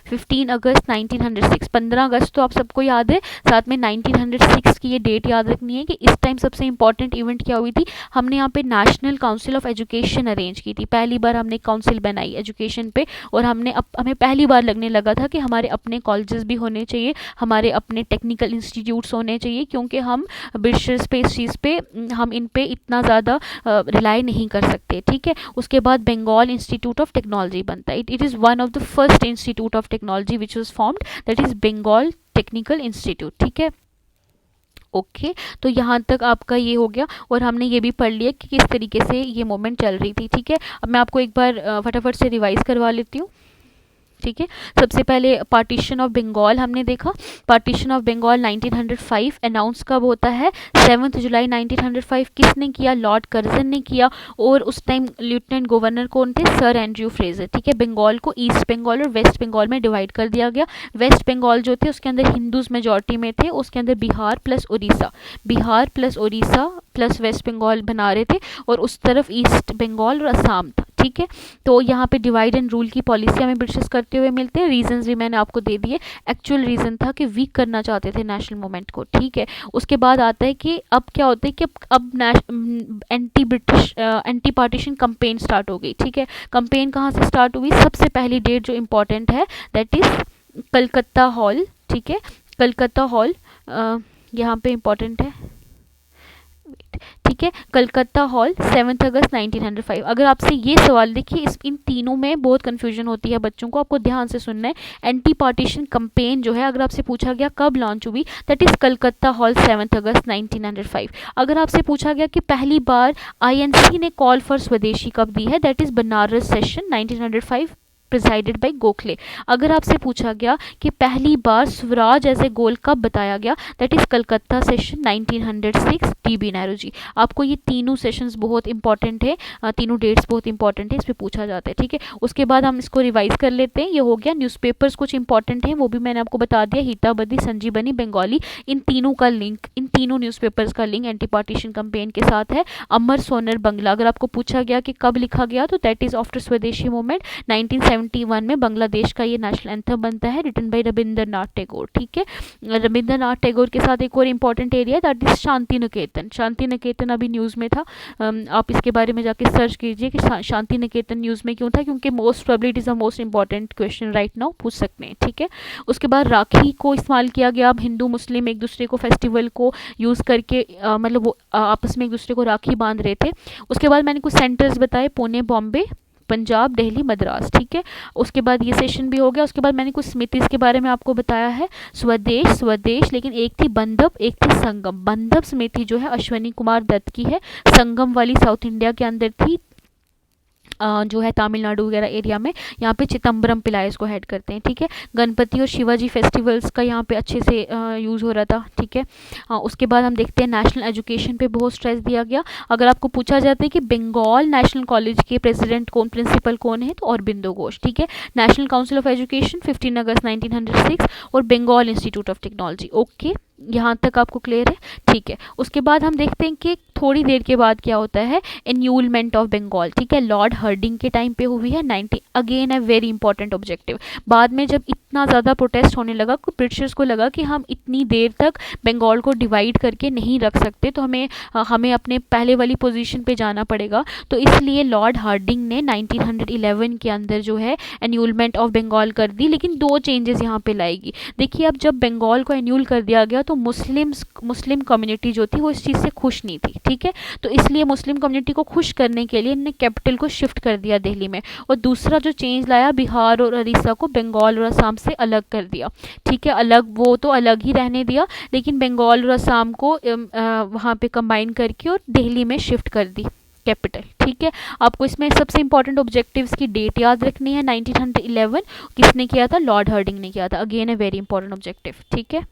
15 अगस्त 1906, 15 अगस्त तो आप सबको याद है, साथ में 1906 की ये डेट याद रखनी है कि इस टाइम सबसे इंपॉर्टेंट इवेंट क्या हुई थी, हमने यहाँ पे national council of education arrange की थी। पहली बार हमने काउंसिल बनाई एजुकेशन पे, और हमें पहली बार लगने लगा था कि हमारे अपने कॉलेजेस भी होने चाहिए, हमारे अपने टेक्निकल इंस्टीट्यूट्स होने चाहिए, क्योंकि हम ब्रिटिशर्स पे इस चीज़ पे हम इन पे इतना ज़्यादा रिलाई नहीं कर सकते, ठीक है। उसके बाद बंगाल इंस्टीट्यूट ऑफ टेक्नोलॉजी बनता है। It is one of the first institute of technology which was formed, that is Bengal Technical Institute, ठीक है। ओके तो यहाँ तक आपका ये हो गया, और हमने ये भी पढ़ लिया कि किस तरीके से ये मूवमेंट चल रही थी, ठीक है। अब मैं आपको एक बार फटाफट से रिवाइज करवा लेती हूँ, ठीक है। सबसे पहले पार्टीशन ऑफ बंगाल हमने देखा। पार्टीशन ऑफ बंगाल 1905 अनाउंस कब होता है, 7 जुलाई 1905। किसने किया, लॉर्ड कर्जन ने किया, और उस टाइम लेफ्टिनेंट गवर्नर कौन थे, सर एंड्रयू फ्रेजर, ठीक है। बंगाल को ईस्ट बंगाल और वेस्ट बंगाल में डिवाइड कर दिया गया। वेस्ट बंगाल जो थे उसके अंदर हिंदूज मेजॉरिटी में थे, उसके अंदर Bihar plus Orissa, Bihar plus Orissa plus west Bengal बना रहे थे, और उस तरफ ईस्ट बंगाल और असम था, ठीक है। तो यहाँ पे डिवाइड एंड रूल की पॉलिसी हमें ब्रिटिश करते हुए मिलते हैं। रीजंस भी मैंने आपको दे दिए। एक्चुअल रीज़न था कि वीक करना चाहते थे नेशनल मूवमेंट को, ठीक है। उसके बाद आता है कि अब क्या होता है कि अब anti British anti partition campaign start हो गई, ठीक है। कंपेन कहाँ से स्टार्ट हुई, सबसे पहली डेट जो इम्पोर्टेंट है दैट इज़ कलकत्ता हॉल, ठीक है। कलकत्ता हॉल यहाँ पे इम्पोर्टेंट है, ठीक है। कलकत्ता हॉल 7 अगस्त 1905। अगर आपसे ये सवाल, देखिए इन तीनों में बहुत कंफ्यूजन होती है बच्चों को, आपको ध्यान से सुनना है। एंटी पार्टीशन कंपेन जो है, अगर आपसे पूछा गया कब लॉन्च हुई, दैट इज कलकत्ता हॉल 7 अगस्त 1905। अगर आपसे पूछा गया कि पहली बार आईएनसी ने कॉल फॉर स्वदेशी कब दी है, that is Banaras session 1905 presided by Gokhale. अगर आपसे पूछा गया कि पहली बार स्वराज एज ए गोल कब बताया गया, दैट इज कलकत्ता सेशन 1906 टीबी नेहरू जी। आपको ये तीनों सेशंस बहुत इंपॉर्टेंट है, तीनों डेट्स बहुत इंपॉर्टेंट है, इस पर पूछा जाता है, ठीक है। उसके बाद हम इसको रिवाइज कर लेते हैं। ये हो गया न्यूज़पेपर्स कुछ इंपॉर्टेंट हैं, वो भी मैंने आपको बता दिया, हिताबदी, संजीवनी, बंगाली, इन तीनों का लिंक, इन तीनों न्यूज़पेपर्स का लिंक एंटी पार्टीशन कंपेन के साथ है। अमर सोनर बंगला, अगर आपको पूछा गया कि कब लिखा गया, तो दैट इज आफ्टर स्वदेशी मूवमेंट 1971 में बांग्लादेश का ये नेशनल एंथम बनता है, रिटन बाय रविंद्रनाथ टैगोर, ठीक है। रविंद्रनाथ टैगोर के साथ एक और important area that is Shanti Niketan. Shanti Niketan अभी न्यूज़ में था, आप इसके बारे में जाके सर्च कीजिए कि शांति निकेतन न्यूज़ में क्यों था, क्योंकि most probably it is the most important question right now, पूछ सकते हैं, ठीक है। उसके बाद राखी को इस्तेमाल किया गया। अब हिंदू मुस्लिम एक दूसरे को फेस्टिवल को यूज़ करके मतलब वो आपस में एक दूसरे को राखी बांध रहे थे। उसके बाद मैंने कुछ सेंटर्स बताए, पुणे, बॉम्बे, पंजाब, दिल्ली, मद्रास, ठीक है। उसके बाद ये सेशन भी हो गया। उसके बाद मैंने कुछ समितिस के बारे में आपको बताया है, स्वदेश, स्वदेश, लेकिन एक थी बंधप, एक थी संगम। बंधप समिति जो है अश्वनी कुमार दत्त की है, संगम वाली साउथ इंडिया के अंदर थी, जो है तमिलनाडु वगैरह एरिया में। यहाँ पे चिदम्बरम पिल्लाई इसको हेड करते हैं, ठीक है। गणपति और शिवाजी फेस्टिवल्स का यहाँ पे अच्छे से यूज़ हो रहा था, ठीक है। उसके बाद हम देखते हैं नेशनल एजुकेशन पे बहुत स्ट्रेस दिया गया। अगर आपको पूछा जाता है कि बंगाल नेशनल कॉलेज के प्रेसिडेंट कौन, प्रिंसिपल कौन है, तो अरबिंदो घोष, ठीक है। नेशनल काउंसिल ऑफ एजुकेशन 15 अगस्त 1906 और Bengal institute of technology. Okay, यहाँ तक आपको क्लियर है, ठीक है। उसके बाद हम देखते हैं कि थोड़ी देर के बाद क्या होता है, एन्यूलमेंट ऑफ बंगाल, ठीक है, लॉर्ड हर्डिंग के टाइम पे हुई है। 90 again a very important objective. बाद में जब इतना ज़्यादा प्रोटेस्ट होने लगा, ब्रिटिशर्स को लगा कि हम इतनी देर तक बंगाल को डिवाइड करके नहीं रख सकते, तो हमें अपने पहले वाली पोजीशन पे जाना पड़ेगा। तो इसलिए लॉर्ड हार्डिंग ने 1911 के अंदर जो है एन्यूलमेंट ऑफ बंगाल कर दी। लेकिन दो चेंजेस यहाँ पे लाएगी। देखिए, अब जब बंगाल को एन्यूल कर दिया गया तो मुस्लिम कम्युनिटी जो थी वो इस चीज़ से खुश नहीं थी, ठीक है। तो इसलिए मुस्लिम कम्युनिटी को खुश करने के लिए इन्होंने कैपिटल को शिफ्ट कर दिया दिल्ली में। और दूसरा जो चेंज लाया, बिहार और उड़ीसा को बंगाल और असम से अलग कर दिया, ठीक है। अलग, वो तो अलग ही रहने दिया, लेकिन बंगाल और असम को वहाँ पे कंबाइन करके और दिल्ली में शिफ्ट कर दी कैपिटल, ठीक है। आपको इसमें सबसे इंपॉर्टेंट ऑब्जेक्टिव्स की डेट याद रखनी है, 1911। किसने किया था? लॉर्ड हार्डिंग ने किया था। अगेन ए वेरी इंपॉर्टेंट ऑब्जेक्टिव, ठीक है,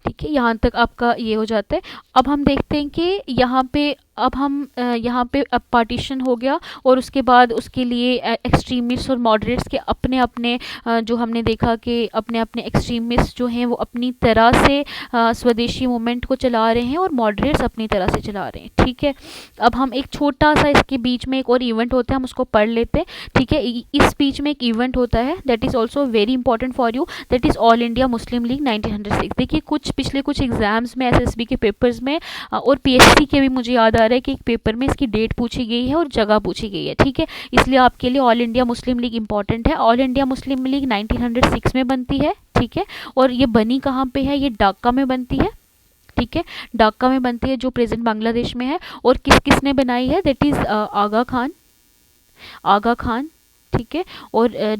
ठीक है। यहाँ तक आपका ये हो जाता है। अब हम देखते हैं कि यहाँ पे अब पार्टीशन हो गया और उसके बाद उसके लिए एक्सट्रीमिस्ट और मॉडरेट्स के अपने अपने जो हमने देखा कि अपने अपने एक्सट्रीमिस्ट जो हैं वो अपनी तरह से स्वदेशी मूवमेंट को चला रहे हैं और मॉडरेट्स अपनी तरह से चला रहे हैं, ठीक है। अब हम एक छोटा सा, इसके बीच में एक और इवेंट होता है, हम उसको पढ़ लेते हैं, ठीक है। इस बीच में एक इवेंट होता है that is also very important for you, that is all India Muslim league 1906। देखिए, पिछले कुछ एग्जाम्स में, एसएसबी के पेपर्स में और पीएससी के भी मुझे याद आ रहा है कि एक पेपर में इसकी डेट पूछी गई है और जगह पूछी गई है, ठीक है। इसलिए आपके लिए all India Muslim league important है। ऑल इंडिया मुस्लिम लीग 1906 में बनती है, ठीक है। और ये बनी कहाँ पे है? ये ढाका में बनती है, ठीक है। ढाका में बनती है जो प्रेजेंट बांग्लादेश में है। और किसने बनाई है? दैट इज़ आगा खान, ठीक है। और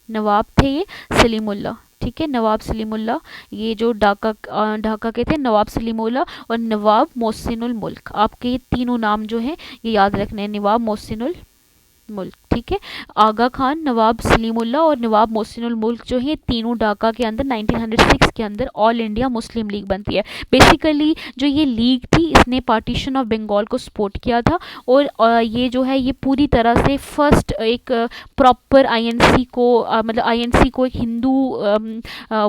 नवाब थे ये सलीमुल्लाह, ठीक है, नवाब सलीमुल्लाह। ये जो ढाका के थे, नवाब सलीमुल्लाह और नवाब मोहसिनुल मुल्क। आपके ये तीनों नाम जो हैं ये याद रखने हैं, नवाब मोहसिनुल मुल्क, ठीक है। आगा खान, नवाब सलीमुल्लाह और नवाब मोहसिनुल मुल्क जो है तीनों ढाका के अंदर 1906 के अंदर ऑल इंडिया मुस्लिम लीग बनती है। बेसिकली जो ये लीग थी, इसने पार्टीशन ऑफ बंगाल को सपोर्ट किया था। और ये जो है ये पूरी तरह से फर्स्ट एक प्रॉपर आईएनसी को मतलब आईएनसी को एक हिंदू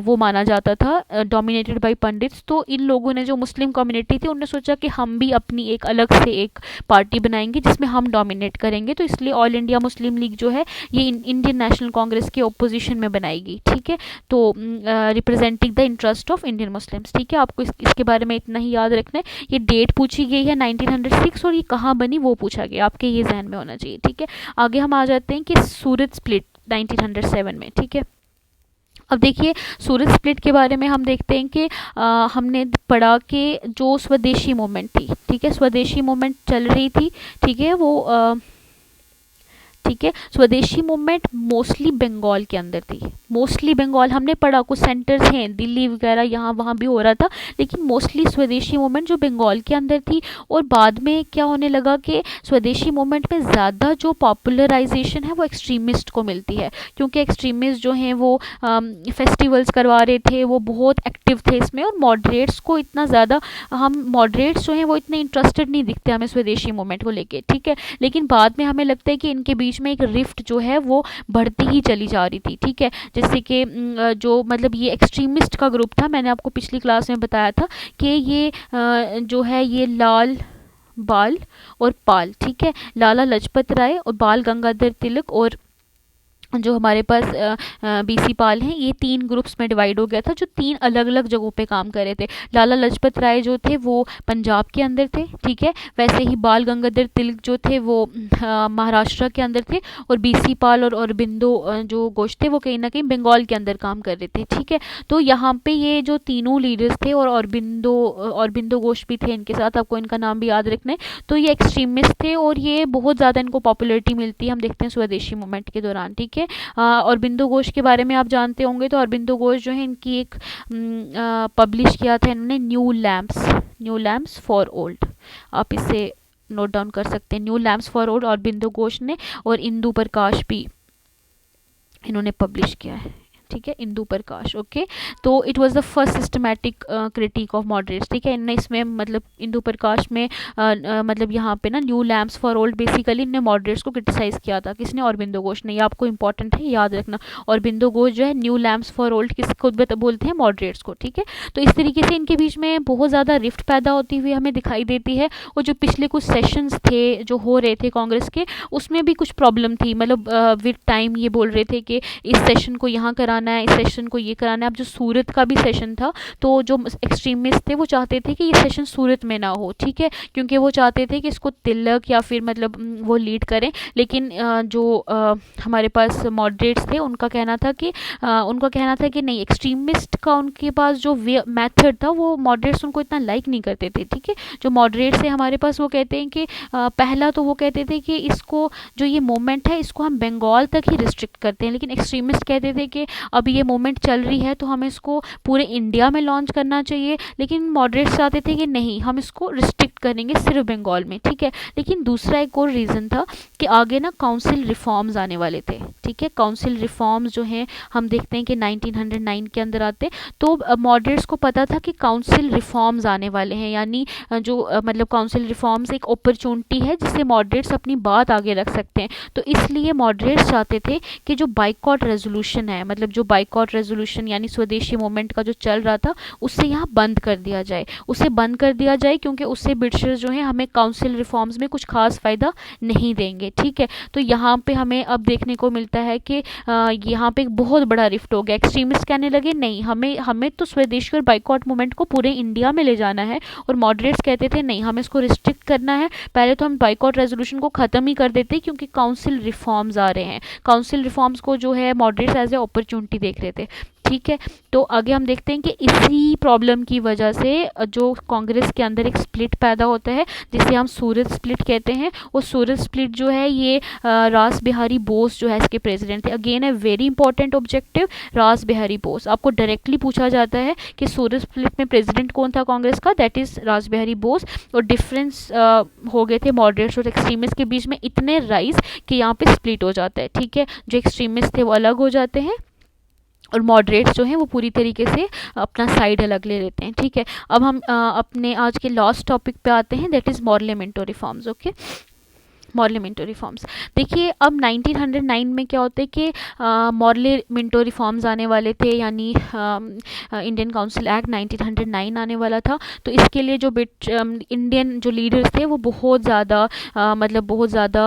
वो माना जाता था, डोमिनेटेड बाय पंडित्स। तो इन लोगों ने, जो मुस्लिम कम्युनिटी थी, उन्होंने सोचा कि हम भी अपनी एक अलग से एक पार्टी बनाएंगे जिसमें हम डोमिनेट करेंगे। तो इसलिए ऑल इंडिया मुस्लिम लीग जो है ये इंडियन नेशनल कांग्रेस के ओपोजिशन में बनाएगी, ठीक है। तो representing the interest of Indian Muslims, ठीक है। आपको इसके बारे में इतना ही याद रखना है। ये डेट पूछी गई है 1906 और ये कहाँ बनी वो पूछा गया, आपके ये जहन में होना चाहिए, ठीक है। आगे हम आ जाते हैं कि सूरत स्प्लिट 1907 में, ठीक है। अब देखिए, सूरत स्प्लिट के बारे में हम देखते हैं कि हमने पढ़ा कि जो स्वदेशी मूवमेंट थी, ठीक है, स्वदेशी मूवमेंट चल रही थी, ठीक है, वो ठीक है, स्वदेशी मूवमेंट मोस्टली बंगाल के अंदर थी। मोस्टली बंगाल हमने पढ़ा, कुछ सेंटर्स हैं दिल्ली वगैरह यहाँ वहाँ भी हो रहा था, लेकिन मोस्टली स्वदेशी मूवमेंट जो बंगाल के अंदर थी। और बाद में क्या होने लगा कि स्वदेशी मूवमेंट में ज़्यादा जो पॉपुलराइजेशन है वो एक्सट्रीमिस्ट को मिलती है, क्योंकि एक्सट्रीमिस्ट जो हैं वो फेस्टिवल्स करवा रहे थे, वो बहुत एक्टिव थे इसमें। और मॉडरेट्स को इतना ज़्यादा, हम मॉडरेट्स जो हैं वो इतने इंटरेस्टेड नहीं दिखते हमें स्वदेशी मूवमेंट को लेके, ठीक है। लेकिन बाद में हमें लगता है कि इनके बीच में एक रिफ्ट जो है वो बढ़ती ही चली जा रही थी, ठीक है। जैसे कि जो मतलब ये एक्सट्रीमिस्ट का ग्रुप था, मैंने आपको पिछली क्लास में बताया था कि ये जो है ये लाल बाल और पाल, ठीक है, लाला लाजपत राय और बाल गंगाधर तिलक और जो हमारे पास बीसी पाल हैं, ये 3 ग्रुप्स में डिवाइड हो गया था, जो 3 अलग अलग जगहों पे काम कर रहे थे। लाला लाजपत राय जो थे वो पंजाब के अंदर थे, ठीक है। वैसे ही बाल गंगाधर तिलक जो थे वो महाराष्ट्र के अंदर थे, और बीसी पाल और अरबिंदो जो घोष थे वो कहीं ना कहीं बंगाल के अंदर काम कर रहे थे, ठीक है। तो यहाँ पे ये जो तीनों लीडर्स थे, और अरबिंदो घोष भी थे इनके साथ, आपको इनका नाम भी याद रखना है। तो ये एक्सट्रीमिस्ट थे, और ये बहुत ज़्यादा इनको पॉपुलैरिटी मिलती है, हम देखते हैं स्वदेशी मूवमेंट के दौरान, ठीक है। अरबिंदो घोष के बारे में आप जानते होंगे, तो अरबिंदो घोष जो है इनकी एक पब्लिश किया था इन्होंने न्यू लैम्प्स फॉर ओल्ड। आप इसे नोट डाउन कर सकते हैं, new lamps for old Aurobindo Ghosh ने, और इंदु प्रकाश भी इन्होंने पब्लिश किया है, ठीक है, इंदु प्रकाश। ओके, तो it was the first systematic critic of moderates, ठीक है। इनने इसमें मतलब इंदु प्रकाश में मतलब यहाँ पे ना new lamps for old basically इनने मॉडरेट्स को क्रिटिसाइज किया था। किसने? अरबिंदो घोष ने। ये आपको इंपॉर्टेंट है, याद रखना। अरबिंदो घोष जो है न्यू लैम्प्स फॉर ओल्ड किसको बोलते हैं? मॉडरेट्स को, ठीक है। तो इस तरीके से इनके बीच में बहुत ज़्यादा रिफ्ट पैदा होती हुई हमें दिखाई देती है, और जो पिछले कुछ सेशंस थे जो हो रहे थे कांग्रेस के, उसमें भी कुछ प्रॉब्लम थी। मतलब विद टाइम ये बोल रहे थे कि इस सेशन को यहाँ कराना है, इस सेशन को ये कराना है। अब जो सूरत का भी सेशन था, तो जो एक्सट्रीमिस्ट थे वो चाहते थे कि ये सेशन सूरत में ना हो, ठीक है, क्योंकि वो चाहते थे कि इसको तिलक या फिर मतलब वो लीड करें। लेकिन जो हमारे पास मॉडरेट्स थे, उनका कहना था कि नहीं, एक्सट्रीमिस्ट का उनके पास जो मेथड था वो मॉडरेट्स उनको इतना लाइक नहीं करते थे, ठीक है। जो मॉडरेट्स है हमारे पास, वो कहते हैं कि पहला तो वो कहते थे कि इसको, जो ये मूवमेंट है, इसको हम बंगाल तक ही रिस्ट्रिक्ट करते हैं। लेकिन एक्सट्रीमिस्ट कहते थे कि अब ये मूवमेंट चल रही है तो हमें इसको पूरे इंडिया में लॉन्च करना चाहिए। लेकिन मॉडरेट्स चाहते थे कि नहीं, हम इसको रिस्ट्रिक्ट करेंगे सिर्फ बंगाल में, ठीक है। लेकिन दूसरा एक और रीज़न था कि आगे ना काउंसिल रिफॉर्म्स आने वाले थे, ठीक है। काउंसिल रिफॉर्म्स जो हैं हम देखते हैं कि 1909 के अंदर आते हैं। तो मॉडरेट्स को पता था कि काउंसिल रिफॉर्म्स आने वाले हैं, यानी जो मतलब काउंसिल रिफॉर्म्स एक अपॉर्चुनिटी है जिससे मॉडरेट्स अपनी बात आगे रख सकते हैं। तो इसलिए मॉडरेट्स चाहते थे कि जो बाइकॉट रेजोल्यूशन है, मतलब जो बाइकॉट रेजोल्यूशन यानी स्वदेशी मूवमेंट का जो चल रहा था, उससे यहाँ बंद कर दिया जाए, क्योंकि उससे ब्रिटिशर्स जो है हमें काउंसिल रिफॉर्म्स में कुछ खास फ़ायदा नहीं देंगे, ठीक है। तो यहाँ पे हमें अब देखने को मिलता है कि यहाँ पे एक बहुत बड़ा रिफ्ट हो गया। एक्सट्रीमिस्ट कहने लगे नहीं, हमें तो स्वदेशी और बाइकॉट मूवमेंट को पूरे इंडिया में ले जाना है, और मॉडरेट्स कहते थे नहीं, हमें इसको रिस्ट्रिक्ट करना है। पहले तो हम बाइकॉट रेजोल्यूशन को ख़त्म ही कर देते क्योंकि काउंसिल रिफॉर्म्स आ रहे हैं। काउंसिल रिफॉर्म्स को जो है मॉडरेट्स एज ए अपॉर्चुनिटी देख रहे थे, ठीक है। तो आगे हम देखते हैं कि इसी प्रॉब्लम की वजह से जो कांग्रेस के अंदर एक स्प्लिट पैदा होता है, जिसे हम सूरत स्प्लिट कहते हैं। और सूरत स्प्लिट जो है ये रास बिहारी बोस जो है इसके प्रेसिडेंट थे। अगेन है वेरी इंपॉर्टेंट ऑब्जेक्टिव, रास बिहारी बोस। आपको डायरेक्टली पूछा जाता है कि सूरत स्प्लिट में प्रेसिडेंट कौन था कांग्रेस का? दैट इज रास बिहारी बोस। और डिफरेंस हो गए थे मॉडरेट्स और एक्सट्रीमिस्ट के बीच में इतने राइज कि यहाँ पे स्प्लिट हो जाता है, ठीक है। जो एक्सट्रीमिस्ट थे वो अलग हो जाते हैं, और मॉडरेट्स जो हैं वो पूरी तरीके से अपना साइड अलग ले लेते हैं, ठीक है। अब हम अपने आज के लास्ट टॉपिक पे आते हैं, that is Morley Minto reforms. Okay, Morley Minto reforms. देखिए अब 1909 में क्या होता है कि मॉर्लेमेंटो रिफॉर्म्स आने वाले थे, यानी इंडियन काउंसिल एक्ट 1909 आने वाला था। तो इसके लिए जो इंडियन जो लीडर्स थे वो बहुत ज़्यादा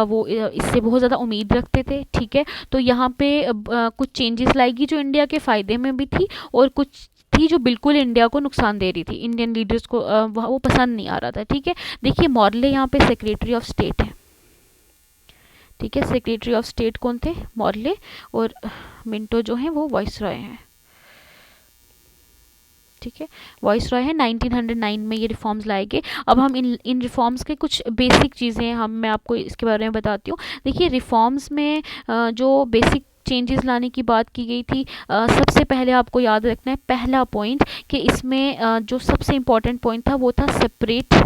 वो इससे बहुत ज़्यादा उम्मीद रखते थे, ठीक है। तो यहाँ पे कुछ चेंजेस लाएगी जो इंडिया के फ़ायदे में भी थी, और कुछ थी जो बिल्कुल इंडिया को नुकसान दे रही थी। इंडियन लीडर्स को वो पसंद नहीं आ रहा था, ठीक है। देखिए मॉर्ले यहाँ पे सेक्रेटरी ऑफ स्टेट है, ठीक है। सेक्रेटरी ऑफ स्टेट कौन थे? मॉर्ले। और मिंटो जो है वो वॉइसरॉय हैं, ठीक है, वॉइसरॉय है। 1909 में ये रिफॉर्म्स लाए गए। अब हम इन रिफॉर्म्स के कुछ बेसिक चीज़ें मैं आपको इसके बारे में बताती हूँ। देखिए रिफॉर्म्स में जो बेसिक चेंजेस लाने की बात की गई थी, सबसे पहले आपको याद रखना है पहला पॉइंट कि इसमें जो सबसे इम्पॉर्टेंट पॉइंट था वो था सेपरेट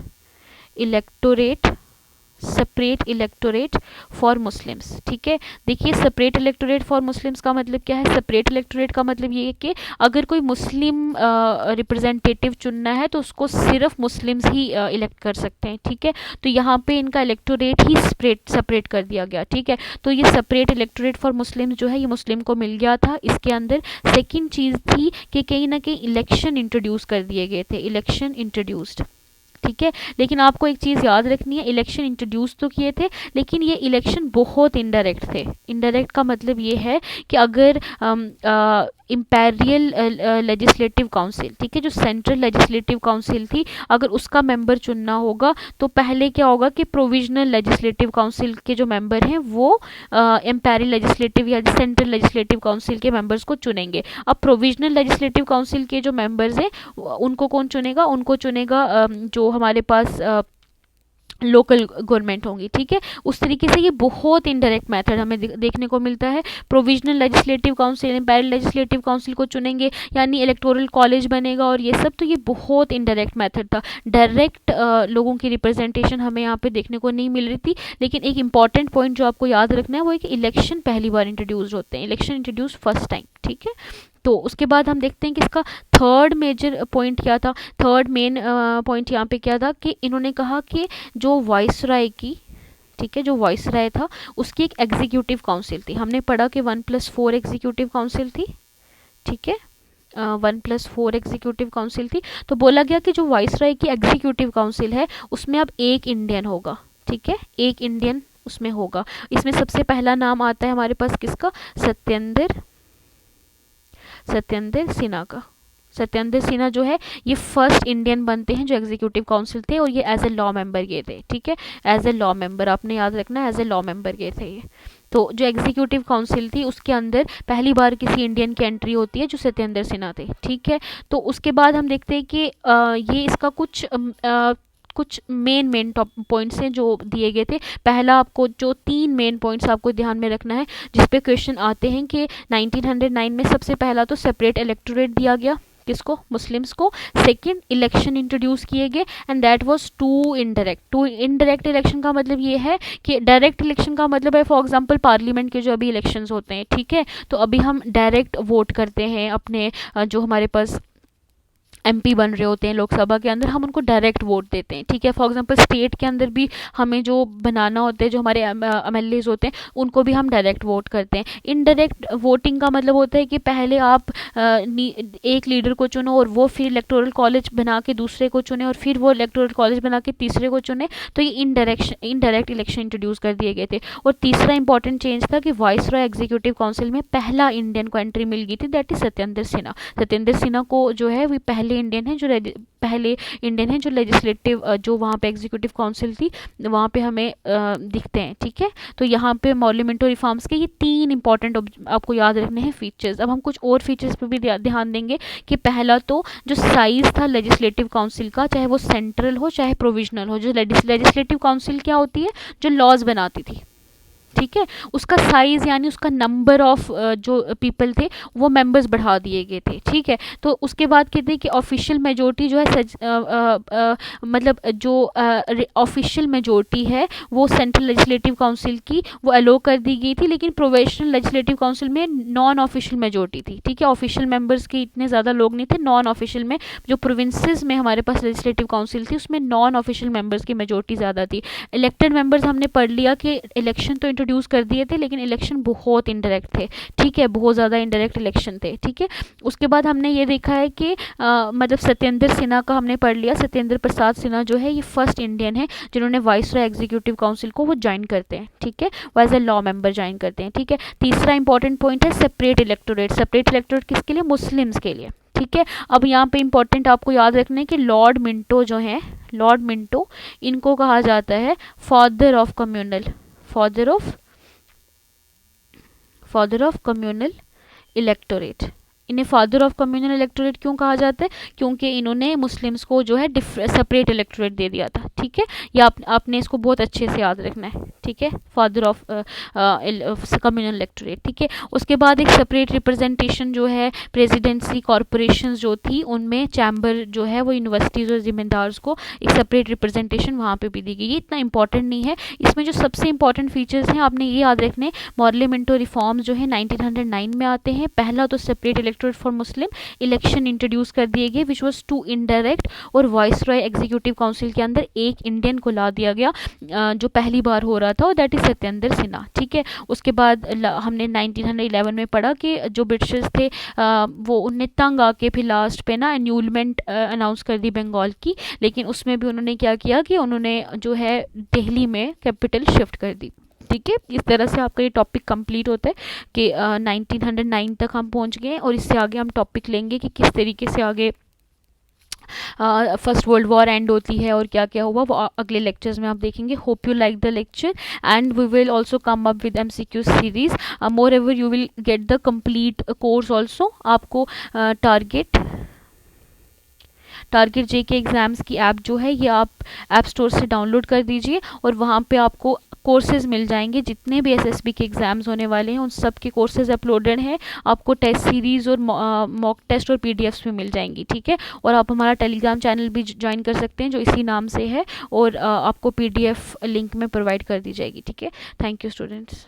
इलेक्टोरेट फॉर मुस्लिम्स, ठीक है। देखिए सेपरेट इलेक्टोरेट फॉर मुस्लिम्स का मतलब क्या है? सेपरेट इलेक्टोरेट का मतलब ये है कि अगर कोई मुस्लिम रिप्रेजेंटेटिव चुनना है तो उसको सिर्फ मुस्लिम्स ही इलेक्ट कर सकते हैं, ठीक है। तो यहाँ पे इनका इलेक्टोरेट ही सेपरेट कर दिया गया, ठीक है। तो ये सेपरेट इलेक्टोरेट फॉर मुस्लिम्स जो है ये मुस्लिम को मिल गया था। इसके अंदर सेकेंड चीज़ थी कि कहीं ना कहीं इलेक्शन इंट्रोड्यूस कर दिए गए थे, इलेक्शन इंट्रोड्यूस्ड, ठीक है। लेकिन आपको एक चीज़ याद रखनी है, इलेक्शन इंट्रोड्यूस तो किए थे लेकिन ये इलेक्शन बहुत इनडायरेक्ट थे। इनडायरेक्ट का मतलब ये है कि अगर इम्पेरियल लेजिस्लेटिव काउंसिल, ठीक है, जो सेंट्रल लेजिस्लेटिव काउंसिल थी, अगर उसका मेंबर चुनना होगा तो पहले क्या होगा कि प्रोविजनल लेजिस्लेटिव काउंसिल के जो मेंबर हैं वो इम्पेरियल लेजिस्लेटिव या सेंट्रल लेजिस्लेटिव काउंसिल के मेंबर्स को चुनेंगे। अब प्रोविजनल लेजिस्लेटिव काउंसिल के जो मेंबर्स हैं उनको कौन चुनेगा? उनको चुनेगा जो हमारे पास लोकल गवर्नमेंट होंगी, ठीक है। उस तरीके से ये बहुत इनडायरेक्ट मेथड हमें देखने को मिलता है। Provisional legislative council imperial legislative council को चुनेंगे यानी इलेक्टोरल कॉलेज बनेगा और ये सब, तो ये बहुत इनडायरेक्ट मेथड था। डायरेक्ट लोगों की रिप्रेजेंटेशन हमें यहाँ पे देखने को नहीं मिल रही थी। लेकिन एक इंपॉर्टेंट पॉइंट जो आपको याद रखना है वो है कि इलेक्शन पहली बार इंट्रोड्यूस होते हैं, इलेक्शन इंट्रोड्यूस फर्स्ट टाइम, ठीक है। तो उसके बाद हम देखते हैं कि इसका थर्ड मेजर पॉइंट क्या था। थर्ड मेन पॉइंट यहाँ पे क्या था कि इन्होंने कहा कि जो वाइसराय की, ठीक है, जो वाइसराय था उसकी एक एग्जीक्यूटिव काउंसिल थी। हमने पढ़ा कि 1+4 एग्जीक्यूटिव काउंसिल थी, ठीक है, 1+4 एग्जीक्यूटिव काउंसिल थी। तो बोला गया कि जो वाइसराय की एग्जीक्यूटिव काउंसिल है उसमें अब एक इंडियन होगा, ठीक है, एक इंडियन उसमें होगा। इसमें सबसे पहला नाम आता है हमारे पास किसका? सत्येंद्र सिन्हा का। सत्येंद्र सिन्हा जो है ये फर्स्ट इंडियन बनते हैं जो एग्जीक्यूटिव काउंसिल थे और ये एज ए लॉ मेंबर गए थे, ठीक है, एज ए लॉ मेंबर, आपने याद रखना है, एज ए लॉ मेंबर गए थे ये। तो जो एग्जीक्यूटिव काउंसिल थी उसके अंदर पहली बार किसी इंडियन की एंट्री होती है जो सत्येंद्र सिन्हा थे, ठीक है। तो उसके बाद हम देखते हैं कि ये इसका कुछ मेन पॉइंट्स हैं जो दिए गए थे। पहला आपको जो 3 मेन पॉइंट्स आपको ध्यान में रखना है जिस पे क्वेश्चन आते हैं कि 1909 में सबसे पहला तो सेपरेट इलेक्टोरेट दिया गया, किसको? मुस्लिम्स को। सेकंड, इलेक्शन इंट्रोड्यूस किए गए and that was to indirect election का मतलब ये है कि डायरेक्ट इलेक्शन का मतलब है फॉर एग्जांपल पार्लियामेंट के जो अभी इलेक्शंस होते हैं, ठीक है, तो अभी हम डायरेक्ट वोट करते हैं अपने जो हमारे पास एमपी बन रहे होते हैं लोकसभा के अंदर, हम उनको डायरेक्ट वोट देते हैं, ठीक है। फॉर एग्जांपल स्टेट के अंदर भी हमें जो बनाना होते हैं, जो हमारे एमएलएज होते हैं उनको भी हम डायरेक्ट वोट करते हैं। इनडायरेक्ट वोटिंग का मतलब होता है कि पहले आप एक लीडर को चुनो और वो फिर इलेक्टोरल कॉलेज बना के दूसरे को चुने और फिर वो इलेक्टोरल कॉलेज बना के तीसरे को चुने, तो ये इनडायरेक्ट इलेक्शन इंट्रोड्यूस कर दिए गए थे। और तीसरा इंपॉर्टेंट चेंज था कि वाइसरॉय एग्जीक्यूटिव काउंसिल में पहला इंडियन को एंट्री मिल गई थी, दैट इज सत्येंद्र सिन्हा। सत्येंद्र सिन्हा को जो है वो पहले इंडियन है जो लेजिस्लेटिव जो वहाँ पे एग्जीक्यूटिव काउंसिल थी वहाँ पे हमें दिखते हैं, ठीक है। तो यहाँ पे मॉर्लिमेंटो रिफॉर्म्स के ये 3 इंपॉर्टेंट आपको याद रखने हैं फीचर्स। अब हम कुछ और फीचर्स पे भी ध्यान देंगे कि पहला तो जो साइज था लेजिस्लेटिव काउंसिल का, चाहे वो सेंट्रल हो चाहे प्रोविजनल हो, जो लेजिस्लेटिव काउंसिल क्या होती है? जो लॉज बनाती थी, ठीक है, उसका साइज यानी उसका नंबर ऑफ जो पीपल थे वो मेंबर्स बढ़ा दिए गए थे, ठीक है। तो उसके बाद कहते हैं कि ऑफिशियल मेजोरिटी जो है मतलब जो ऑफिशियल मेजोरिटी है वो सेंट्रल लेजिस्लेटिव काउंसिल की वो अलो कर दी गई थी, लेकिन प्रोविजनल लेजिस्लेटिव काउंसिल में नॉन ऑफिशियल मेजोरिटी थी, ठीक है। ऑफिशियल मेंबर्स के इतने ज़्यादा लोग नहीं थे, नॉन ऑफिशियल में जो प्रोविंसेस में हमारे पास लेजिस्लेटिव काउंसिल थी उसमें नॉन ऑफिशियल मेंबर्स की मेजोरिटी ज़्यादा थी। इलेक्टेड मेंबर्स हमने पढ़ लिया कि इलेक्शन तो इंट्रोड्यूस कर दिए थे लेकिन इलेक्शन बहुत इनडायरेक्ट थे, ठीक है, बहुत ज़्यादा इनडायरेक्ट इलेक्शन थे, ठीक है। उसके बाद हमने ये देखा है कि मतलब सत्येंद्र सिन्हा का हमने पढ़ लिया, सत्येंद्र प्रसाद सिन्हा जो है ये फर्स्ट इंडियन है जिन्होंने वाइसरॉय एग्जीक्यूटिव काउंसिल को वो ज्वाइन करते हैं, ठीक है, वो as a law member join करते हैं, ठीक है। तीसरा इंपॉर्टेंट पॉइंट है सेपरेट इलेक्टोरेट किसके लिए? मुस्लिम्स के लिए, ठीक है। अब यहाँ पे इंपॉर्टेंट आपको याद रखना है कि लॉर्ड मिंटो जो है, लॉर्ड मिंटो, इनको कहा जाता है फादर ऑफ कम्युनल इलेक्टोरेट। इन्हें फादर ऑफ कम्युनल इलेक्टोरेट क्यों कहा जाता है? क्योंकि इन्होंने मुस्लिम्स को जो है सेपरेट इलेक्टोरेट दे दिया था, ठीक है। या आपने इसको बहुत अच्छे से याद रखना है, ठीक है, फादर ऑफ कम्युनल इलेक्टोरेट, ठीक है। उसके बाद एक सेपरेट रिप्रेजेंटेशन जो है प्रेसिडेंसी कॉरपोरेशन जो थी उनमें चैम्बर जो है वो यूनिवर्सिटीज़ और जिम्मेदार्स को एक सेपरेट रिप्रेजेंटेशन वहाँ पे भी दी गई। ये इतना इंपॉर्टेंट नहीं है, इसमें जो सबसे इंपॉर्टेंट फीचर्स हैं आपने ये याद रखने। मॉर्लिमेंटो रिफॉर्म्स जो है 1909 में आते हैं। पहला तो separate electorate for Muslim election introduce कर दिए गए विच वॉज टू इनडायरेक्ट, और वॉइस रॉय एग्जीक्यूटिव काउंसिल के अंदर एक इंडियन को ला दिया गया जो पहली बार हो रहा था, और दैट इज सत्येंद्र सिन्हा। ठीक है, उसके बाद हमने 1911 में पढ़ा कि जो ब्रिटिशर्स थे वो उनने तंग आके फिर लास्ट पे ना एन्यूलमेंट अनाउंस कर दी बंगाल की, लेकिन उसमें भी उन्होंने क्या किया कि उन्होंने जो है दिल्ली में कैपिटल शिफ्ट कर दी। ठीक है, इस तरह से आपका ये टॉपिक कंप्लीट होता है कि 1909 तक हम पहुंच गए, और इससे आगे हम टॉपिक लेंगे कि किस तरीके से आगे फर्स्ट वर्ल्ड वॉर एंड होती है और क्या क्या हुआ, वो अगले लेक्चर्स में आप देखेंगे। Hope you like the lecture and we will also come up with MCQ series. More ever you will get the complete course also. आपको टारगेट JK एग्ज़ाम्स की ऐप जो है ये आप ऐप स्टोर से डाउनलोड कर दीजिए, और वहाँ पे आपको कोर्सेज मिल जाएंगे। जितने भी SSB के एग्ज़ाम्स होने वाले हैं उन सब के कोर्सेज अपलोडेड हैं। आपको टेस्ट सीरीज़ और मॉक टेस्ट और PDFs भी मिल जाएंगी। ठीक है, और आप हमारा टेलीग्राम चैनल भी ज्वाइन कर सकते हैं जो इसी नाम से है, और आपको PDF लिंक में प्रोवाइड कर दी जाएगी। ठीक है, थैंक यू स्टूडेंट्स।